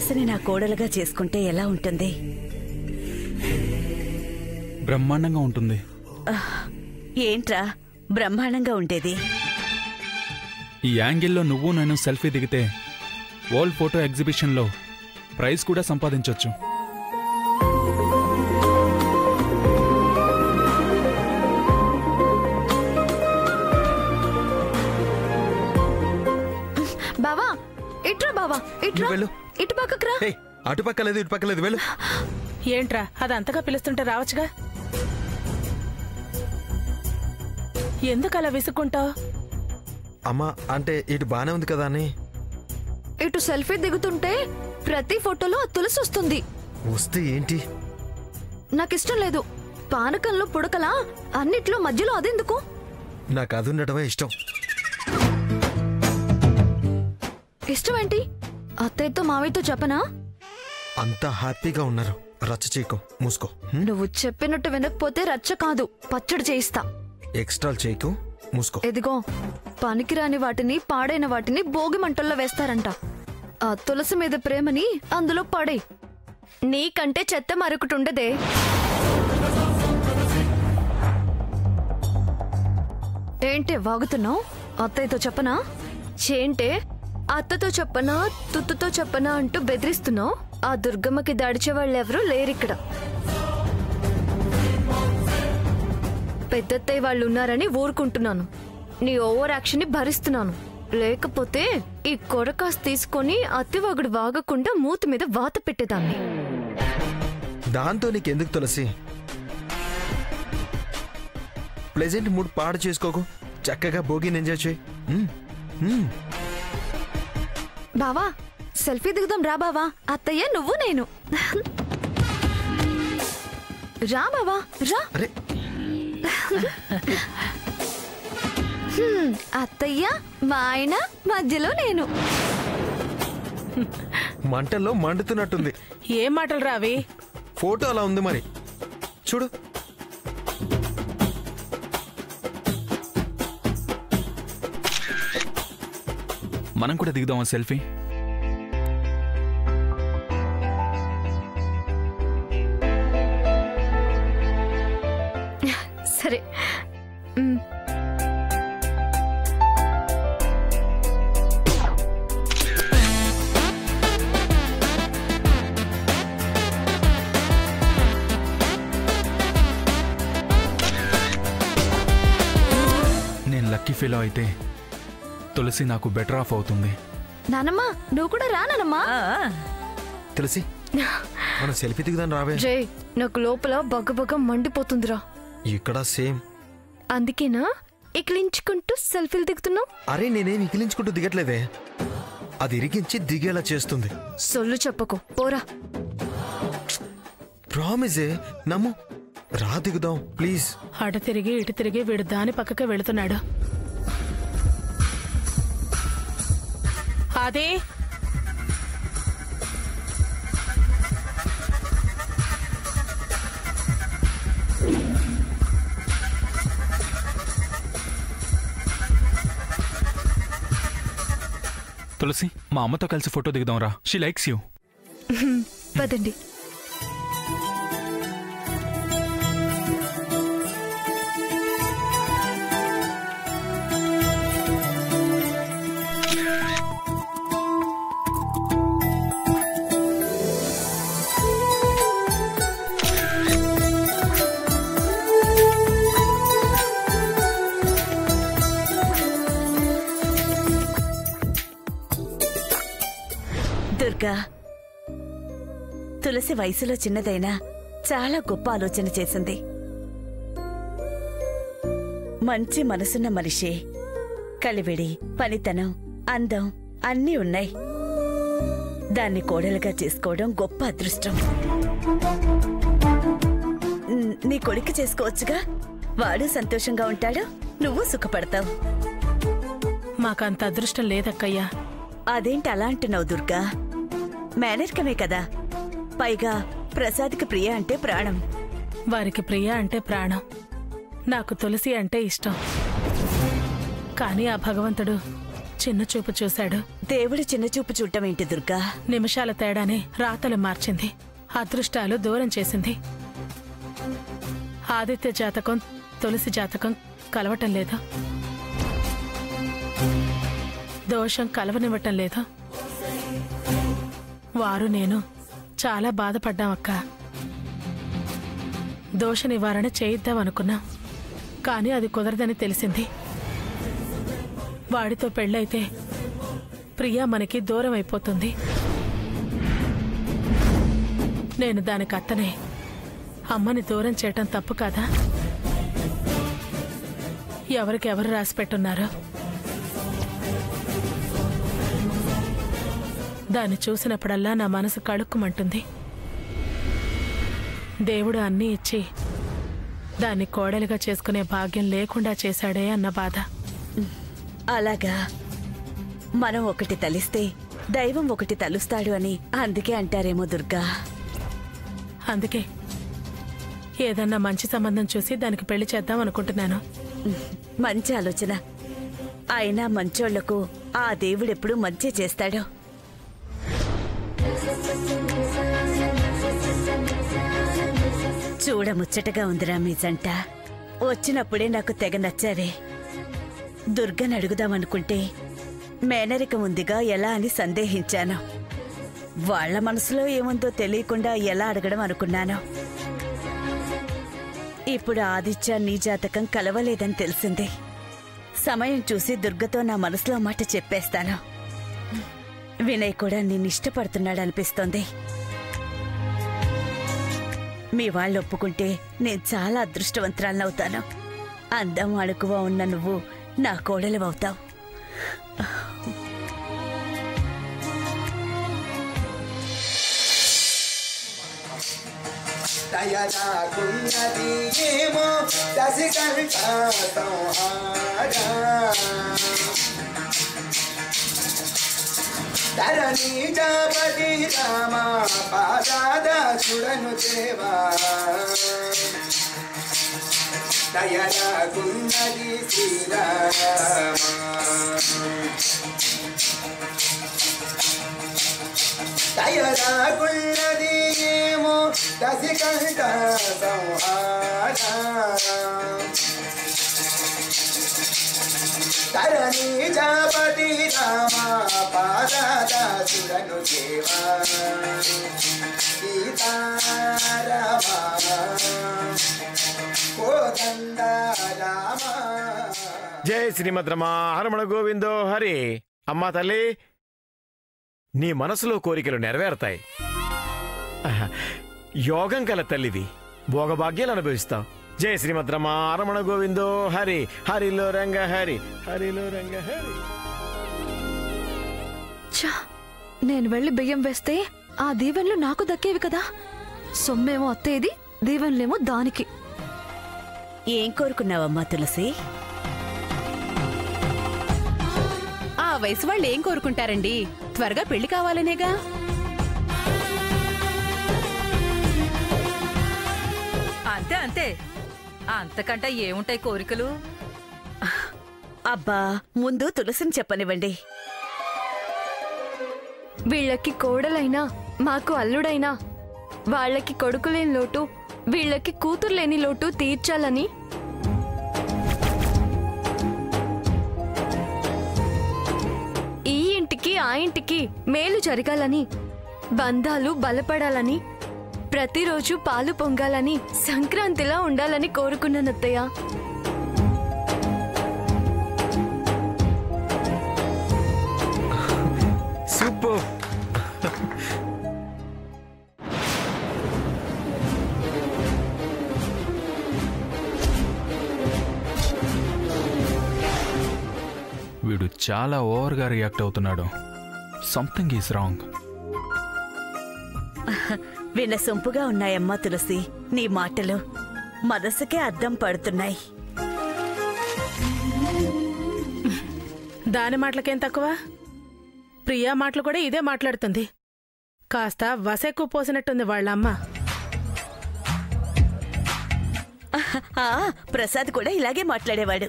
తులసిని నా కోడలుగా చేసుకుంటే ఎలా ఉంటుంది? బ్రహ్మాండంగా ఉంటుంది. ఏంట్రా బ్రహ్మాండంగా ఉండేది? ఈ యాంగిల్లో నువ్వు నేను సెల్ఫీ దిగితే వరల్డ్ ఫోటో ఎగ్జిబిషన్లో ప్రైజ్ కూడా సంపాదించొచ్చు. బావా ఇట్రా, బావా ఇట్రా, ఇటు పక్కకురా. అటు పక్క లేదు, ఇటు పక్క లేదు, వెళ్ళు. ఏంట్రా అది అంతగా పిలుస్తుంటే రావచ్చుగా, ఎందుకు అలా విసుక్కుంటావు? అమ్మా అంటే ఇటు బానే ఉంది కదా అని. ఇటు సెల్ఫీ దిగుతుంటే ప్రతి ఫోటోలో తులసి వస్తుంది. వస్తే ఏంటి? నాకిష్టం లేదు. పానకంలో పుడకలా అన్నిట్లో మధ్యలో అదెందుకు? నాకు అది ఉండటమే ఇష్టం. ఇష్టం ఏంటి? అత్తయ్యతో మావయ్యతో చెప్పనా? అంతా హ్యాపీగా ఉన్నారు. రచ్చ చేయకు, మూసుకో. నువ్వు చెప్పినట్టు వినకపోతే రచ్చ కాదు, పచ్చడి చేయిస్తా. ఎక్స్ట్రాలు చేయకు, మూసుకో. ఎదిగో, పనికిరాని వాటిని పాడైన వాటిని భోగి మంటల్లో వేస్తారంట. ఆ తులసి మీద ప్రేమని అందులో పడే. నీకంటే చెత్త మరొకటి ఉండదే. ఏంటి వాగుతున్నావు? అత్తయ్యతో చెప్పనా? చేంటే అత్తతో చెప్పనా తుత్తుతో చెప్పనా అంటూ బెదిరిస్తున్నావు. ఆ దుర్గమ్మకి దాడిచే వాళ్ళెవరూ లేరిక్కడ. పెద్దత్తయ్య వాళ్ళు ఉన్నారని ఊరుకుంటున్నాను. నీ ఓవర్ యాక్షన్ ని భరిస్తున్నాను. లేకపోతే ఈ కొరకాసు తీసుకొని అత్తివాగుడు వాగకుండా మూతి మీద వాత పెట్టేదాన్ని. దాంతో నీకెందుకు తులసి? ప్లెజెంట్ మూడ్ పాడు చేసుకోకు, చక్కగా భోగిని ఎంజాయ్ చేయి. బావా సెల్ఫీ దిగుదాం రా. బావా అత్తయ్య నువ్వు నేను. రా బావా రా. అత్తయ్య మా ఆయన మధ్యలో నేను. మంటల్లో మండుతున్నట్టుంది. ఏం మాటలు రావి? ఫోటో అలా ఉంది మరి, చూడు. మనం కూడా దిగుదామా సెల్ఫీ? సరే. నేను లక్కీ ఫీల్ అయితే తులసి నాకు బెటర్ ఆఫ్ అవుతుంది. నానమ్మా నువ్వు కూడా రా. నానమ్మా తులసి మనం సెల్ఫీ దిగుదాం రావే. జై నాకు లోపల బగ్గబగ్గ మండిపోతుందిరా. ఇక్కడ సేమ్. అందుకేనా ఇకిలించుకుంటూ సెల్ఫీలు దిగుతున్నావు? అరే నేనేం ఇకిలించుకుంటూ దిగట్లేదే, అది ఇరిగించి దిగేలా చేస్తుంది. సొల్లు చెప్పకు, పోరా. ప్రామిజే, నమ్ము. రా దిగుదాం ప్లీజ్. అటు తిరిగి ఇటు తిరిగి వీడు దాని పక్కకే వెళుతున్నాడు. అదే తులసి మా అమ్మతో కలిసి ఫోటో దిగుదాం రా. She likes you. పదండి. దుర్గా, తులసి వయసులో చిన్నదైనా చాలా గొప్ప ఆలోచన చేసింది. మంచి మనసున్న మనిషి. కలివిడి, పనితనం, అందం అన్నీ ఉన్నాయి. దాన్ని కోడలుగా చేసుకోవడం గొప్ప అదృష్టం. నీ కొడుకు చేసుకోవచ్చుగా. వాడు సంతోషంగా ఉంటాడు, నువ్వు సుఖపడతావు. మాకంత అదృష్టం లేదక్కయ్యా. అదేంటి అలా అంటున్నావు దుర్గా? మేనర్కమే కదా. పైగా ప్రసాద్కి ప్రియ అంటే ప్రాణం. వారికి ప్రియ అంటే ప్రాణం, నాకు తులసి అంటే ఇష్టం. కానీ ఆ భగవంతుడు చిన్న చూపు చూశాడు. దేవుడు చిన్న చూపు చూడటం ఏంటి దుర్గా? నిమిషాల తేడానే రాతలు మార్చింది, అదృష్టాలు దూరం చేసింది. ఆదిత్య జాతకం తులసి జాతకం కలవటం లేదు, దోషం కలవనివ్వటం లేదు. వారు నేను చాలా బాధపడ్డామక్క. దోష నివారణ చేయిద్దామనుకున్నాం, కానీ అది కుదరదని తెలిసింది. వాడితో పెళ్ళైతే ప్రియా మనకి దూరం అయిపోతుంది. నేను దానికి అత్తనే. అమ్మని దూరం చేయటం తప్పు కాదా? ఎవరికెవరు రాసి పెట్టున్నారో దాన్ని చూసినప్పుడల్లా నా మనసు కడుక్కుమంటుంది. దేవుడు అన్నీ ఇచ్చి దాన్ని కోడలిగా చేసుకునే భాగ్యం లేకుండా చేశాడే అన్న బాధ. అలాగా? మనం ఒకటి తలిస్తే దైవం ఒకటి తలుస్తాడు అని అందుకే అంటారేమో దుర్గా. అందుకే ఏదన్నా మంచి సంబంధం చూసి దానికి పెళ్లి చేద్దాం అనుకుంటున్నాను. మంచి ఆలోచన. అయినా మంచోళ్లకు ఆ దేవుడెప్పుడు మంచి చేస్తాడు. చూడముచ్చటగా ఉందిరా మీ జంట. వచ్చినప్పుడే నాకు తెగ నచ్చావే. దుర్గని అడుగుదామనుకుంటే మేనరిక ముందుగా ఎలా అని సందేహించాను. వాళ్ల మనసులో ఏముందో తెలియకుండా ఎలా అడగడం అనుకున్నాను. ఇప్పుడు ఆదిత్య నీ జాతకం కలవలేదని తెలిసింది. సమయం చూసి దుర్గతో నా మనసులో మాట చెప్పేస్తాను. వినయ్ కూడా నిన్ను ఇష్టపడుతున్నాడు అనిపిస్తోంది. మీ వాళ్ళు ఒప్పుకుంటే నేను చాలా అదృష్టవంతురాలనవుతాను. అందం అణుకువ ఉన్న నువ్వు నా కోడలివవుతావు. తరణి జాపతి రామ పాదాదాసుడను దేవా దయరాకున్నది శ్రీరామ దయరాకున్నది ఏమో దశకంఠ సంహార తరణి జాపతి రామ పాదాదాసుడను దేవా సీతారామ కోదండ రామ. జై శ్రీమద్ రమణ గోవిందో హరి. అమ్మా తల్లి, నీ మనసులో కోరికలు నెరవేరతాయి. యోగం కల తల్లివి, భోగభాగ్యాలు అనుభవిస్తావు. జై శ్రీమద్ రమణ గోవిందో హరి. హరిలో రంగ హరి, హరిలో రంగ హరి. నేను వెళ్ళి బియ్యం వేస్తే ఆ దీవెనలు నాకు దక్కేవి కదా. సొమ్మేమో అత్తేది, దీవెనలేమో దానికి. ఏం కోరుకున్నావమ్మా తులసి? ఆ వయసు వాళ్ళు ఏం కోరుకుంటారండి? త్వరగా పెళ్లి కావాలనేగా. అంతే అంతే, అంతకంటే ఏముంటాయి కోరికలు? అబ్బా, ముందు తులసిని చెప్పనివ్వండి. వీళ్ళకి కోడలైనా మాకు అల్లుడైనా వాళ్ళకి కొడుకులేని లోటు, వీళ్ళకి కూతుర్లేని లోటు తీర్చాలని ఈ ఇంటికి ఆ ఇంటికి మేలు జరగాలని, బంధాలు బలపడాలని, ప్రతిరోజు పాలు పొంగాలని, సంక్రాంతిలా ఉండాలని కోరుకున్నానత్తయ్య. సూపర్. వీడు చాలా ఓవర్గా రియాక్ట్ అవుతున్నాడు. Something is wrong. విన్న సొంపుగా ఉన్నాయమ్మా తులసి నీ మాటలు. మనసుకే అద్దం పడుతున్నాయి. దాని మాటలకేం తక్కువ? ప్రియా మాటలు కూడా ఇదే మాట్లాడుతుంది. కాస్త వసెక్కు పోసినట్టుంది వాళ్ళమ్మ. ప్రసాద్ కూడా ఇలాగే మాట్లాడేవాడు.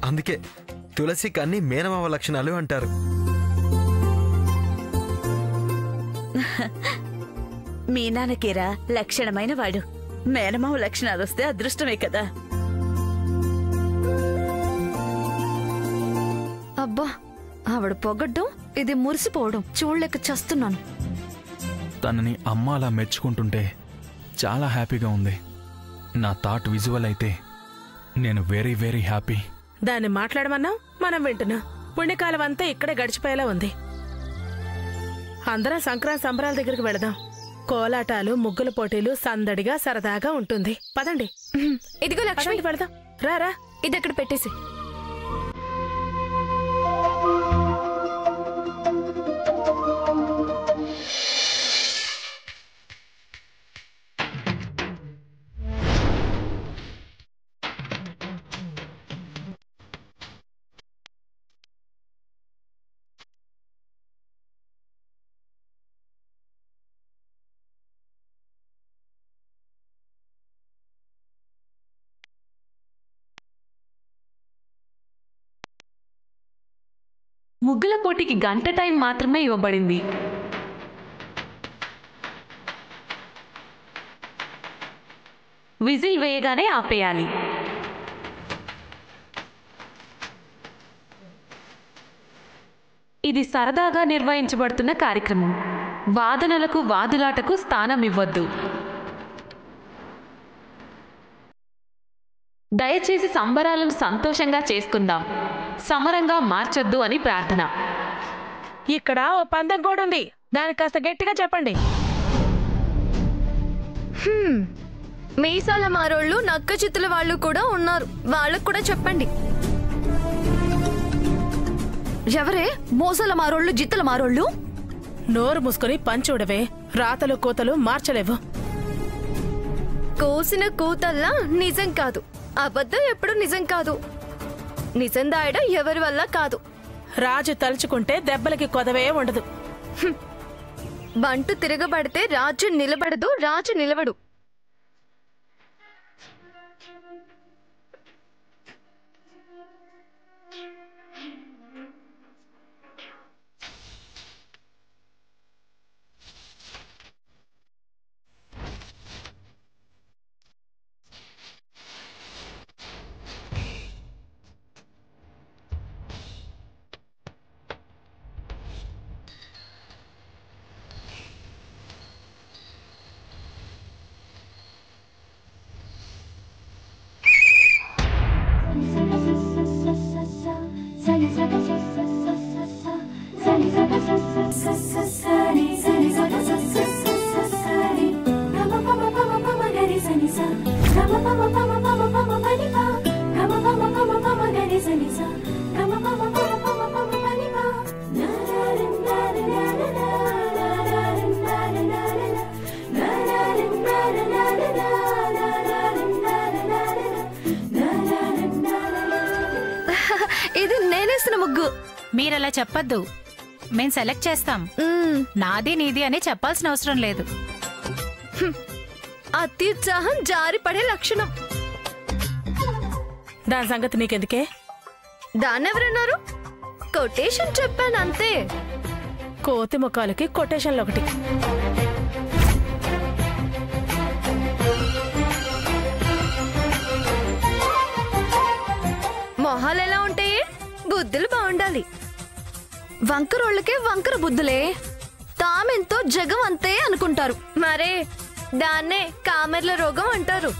అందుకే తులసికి అన్ని మేనమావ లక్షణాలు అంటారు. మీ నాన్నకేరా లక్షణమైన వాడు. మేనమావ లక్షణాలు వస్తే అదృష్టమే కదా. అబ్బా, ఆవిడ పొగడ్డం, ఇది మురిసిపోవడం చూడలేక చస్తున్నాను. తనని అమ్మ అలా మెచ్చుకుంటుంటే చాలా హ్యాపీగా ఉంది. నా థాట్ విజువల్ అయితే నేను వెరీ వెరీ హ్యాపీ. దాన్ని మాట్లాడమన్నావు, మనం వింటున్నాం. పుణ్యకాలం అంతా ఇక్కడే గడిచిపోయేలా ఉంది. అందరం సంక్రాంతి సంబరాల దగ్గరికి వెళదాం. కోలాటాలు, ముగ్గుల పోటీలు, సందడిగా సరదాగా ఉంటుంది. పదండి. ఇదిగో లక్ష్మి, వెళదాం. రారా, ఇది అక్కడ పెట్టేసి. ముగ్గుల పోటీకి గంట టైం మాత్రమే ఇవ్వబడింది. విజిల్ వేయగానే ఆపేయాలి. ఇది సరదాగా నిర్వహించబడుతున్న కార్యక్రమం. వాదనలకు, వాదులాటకు స్థానం ఇవ్వద్దు. దయచేసి సంబరాలను సంతోషంగా చేసుకుందాం, సమరంగా మార్చొద్దు అని ప్రార్థన. ఇక్కడ ఓ పందెం కూడా ఉంది, దాన్ని కాస్త గట్టిగా చెప్పండి. మీసాల మారోళ్ళు, నక్క చిత్తుల వాళ్ళు కూడా ఉన్నారు, వాళ్ళకు కూడా చెప్పండి. ఎవరే మోసాల మారోళ్ళు, జిత్తుల మారోళ్ళు? నోరు మూసుకొని పంచూడవే, రాతలు కూతలు మార్చలేవు. కోసిన కూతల్లా నిజం కాదు, అబద్ధం ఎప్పుడు నిజం కాదు. నిజం దాయడం ఎవరి వల్ల కాదు. రాజు తలుచుకుంటే దెబ్బలకి కొదవే ఉండదు. బంటు తిరగబడితే రాజు నిలబడదు, రాజు నిలబడు. ఇది నేనేసిన ముగ్గు. మీరలా చెప్పొద్దు, మేం సెలెక్ట్ చేస్తాం. నాది నీది అని చెప్పాల్సిన అవసరం లేదు. అత్యుత్సాహం జారి పడే లక్షణం. దాని సంగతి నీకెందుకే? దాన్నెవరన్నారు? కొటేషన్ చెప్పాను అంతే. కోతి ముఖాలకి కొటేషన్లు ఒకటి. మొహాలు ఎలా ఉంటాయి? బుద్ధులు బాగుండాలి. వంకరోళ్ళకే వంకర బుద్ధులే, తామెంతో జగం అంతే అనుకుంటారు. మరే దాన్నే కామెర్ల రోగం అంటారు.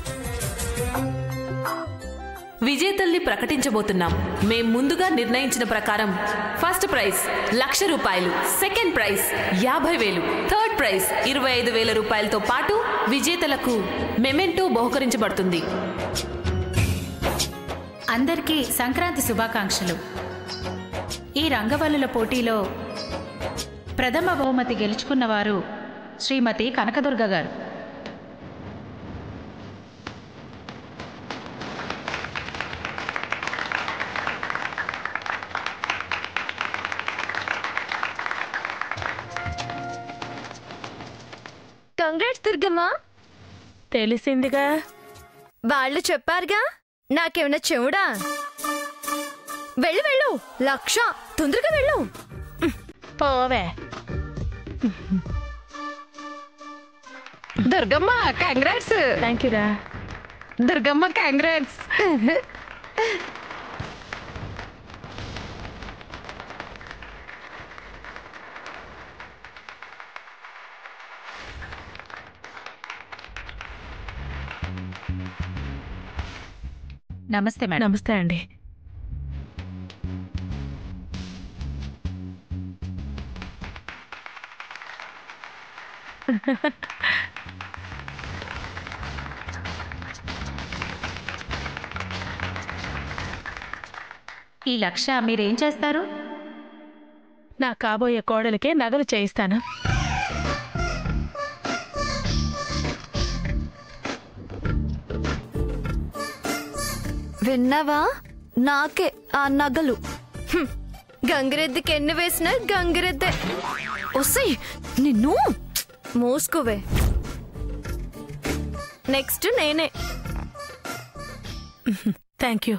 విజేతల్ని ప్రకటించబోతున్నాం. మేం ముందుగా నిర్ణయించిన ప్రకారం ఫస్ట్ ప్రైజ్ 1,00,000 రూపాయలు, సెకండ్ ప్రైజ్ 50,000, థర్డ్ ప్రైజ్ 25,000 రూపాయలతో పాటు విజేతలకు మెమెంటో బహుకరించబడుతుంది. అందరికీ సంక్రాంతి శుభాకాంక్షలు. ఈ రంగవల్లుల పోటీలో ప్రథమ బహుమతి గెలుచుకున్నవారు శ్రీమతి కనకదుర్గ గారు. కంగ్రాట్స్ దుర్గమ్మ. తెలిసిందిగా. వాళ్ళు చెప్పారుగా, నాకేమైనా చెవుడా? వెళ్ళు వెళ్ళు లక్ష, తొందరగా వెళ్ళు. పోవే. దుర్గమ్మ కంగ్రాట్స్. థ్యాంక్ యూ రా. దుర్గమ్మ కంగ్రాట్స్. నమస్తే మేడం. నమస్తే అండి. ఈ లక్ష మీరేం చేస్తారు? నా కాబోయే కోడలికే నగలు చేయిస్తాను. విన్నావా? నాకే ఆ నగలు. గంగిరెద్దుకి ఎన్ని వేసినా గంగిరెద్దే. ఒసేయ్ నిన్ను మూసుకోవే. నెక్స్ట్ నేనే. Thank you.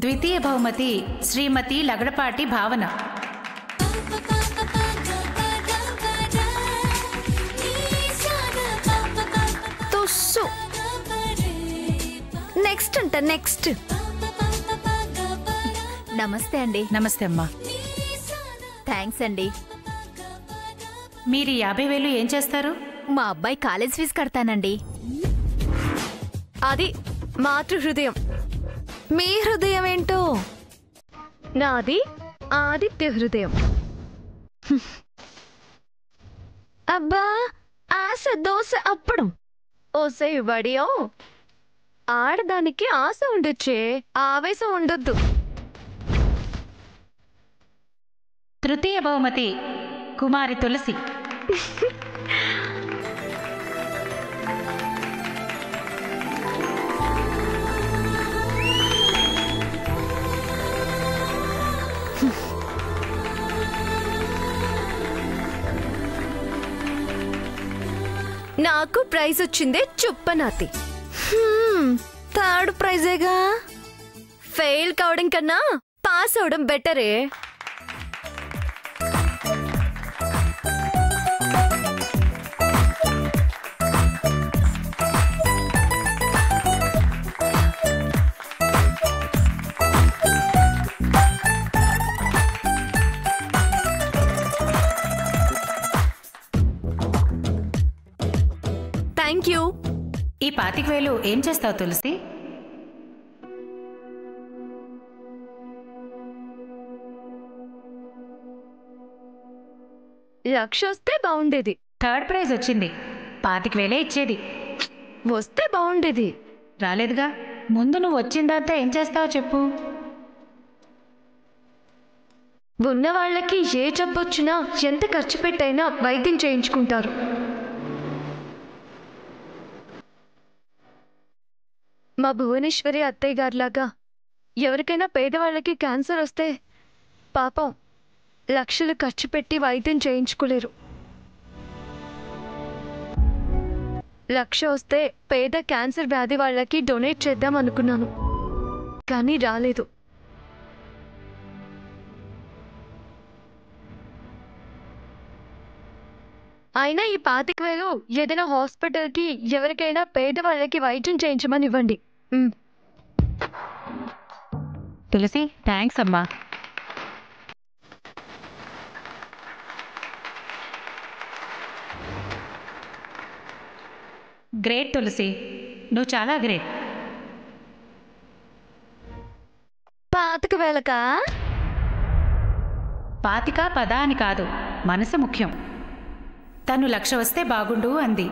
ద్వితీయ బహుమతి శ్రీమతి లగడపాటి భావన. తుస్సు. నెక్స్ట్ అంట నెక్స్ట్. నమస్తే అండి. నమస్తే అమ్మా. థ్యాంక్స్ అండి. మీరు 50,000 ఏం చేస్తారు? మా అబ్బాయి కాలేజ్ ఫీజు కడతానండి. అది మాతృ హృదయం. మీ హృదయం ఏంటో? నాది ఆదిత్య హృదయం. అబ్బా ఆశ దోశ అప్పడం. ఓసే వడియో, ఆడదానికి ఆశ ఉండొచ్చే, ఆవేశం ఉండొద్దు. తృతీయ బహుమతి కుమారి తులసి. నాకు ప్రైజ్ వచ్చిందే చుప్పనాతి. థర్డ్ ప్రైజేగా. ఫెయిల్ కావడం కన్నా పాస్ అవడం బెటరే. Thank you. ఈ 25,000 ఏం చేస్తావు తులసి? లక్ష వస్తే బాగుండేది. థర్డ్ ప్రైజ్ వచ్చింది. 25,000 ఇచ్చేది. వస్తే బాగుండేది. రాలేదుగా. ముందు నువ్వు వచ్చిందంతా ఏం చేస్తావో చెప్పు. ఉన్న వాళ్ళకి ఏ జబ్బొచ్చినా ఎంత ఖర్చు పెట్టైనా వైద్యం చేయించుకుంటారు. మా భువనేశ్వరి అత్తయ్య గారిలాగా ఎవరికైనా పేదవాళ్ళకి క్యాన్సర్ వస్తే పాపం లక్షలు ఖర్చు పెట్టి వైద్యం చేయించుకోలేరు. లక్ష వస్తే పేద క్యాన్సర్ వ్యాధి వాళ్ళకి డొనేట్ చేద్దాం అనుకున్నాను, కానీ రాలేదు. అయినా ఈ 25,000 ఏదైనా హాస్పిటల్కి ఎవరికైనా పేదవాళ్ళకి వైద్యం చేయించమని ఇవ్వండి. తులసి థ్యాంక్స్ అమ్మా. గ్రేట్ తులసి, నువ్వు చాలా గ్రేట్. 25,000కా? 25 పదా అని కాదు, మనసు ముఖ్యం. తను లక్ష వస్తే బాగుండు అంది.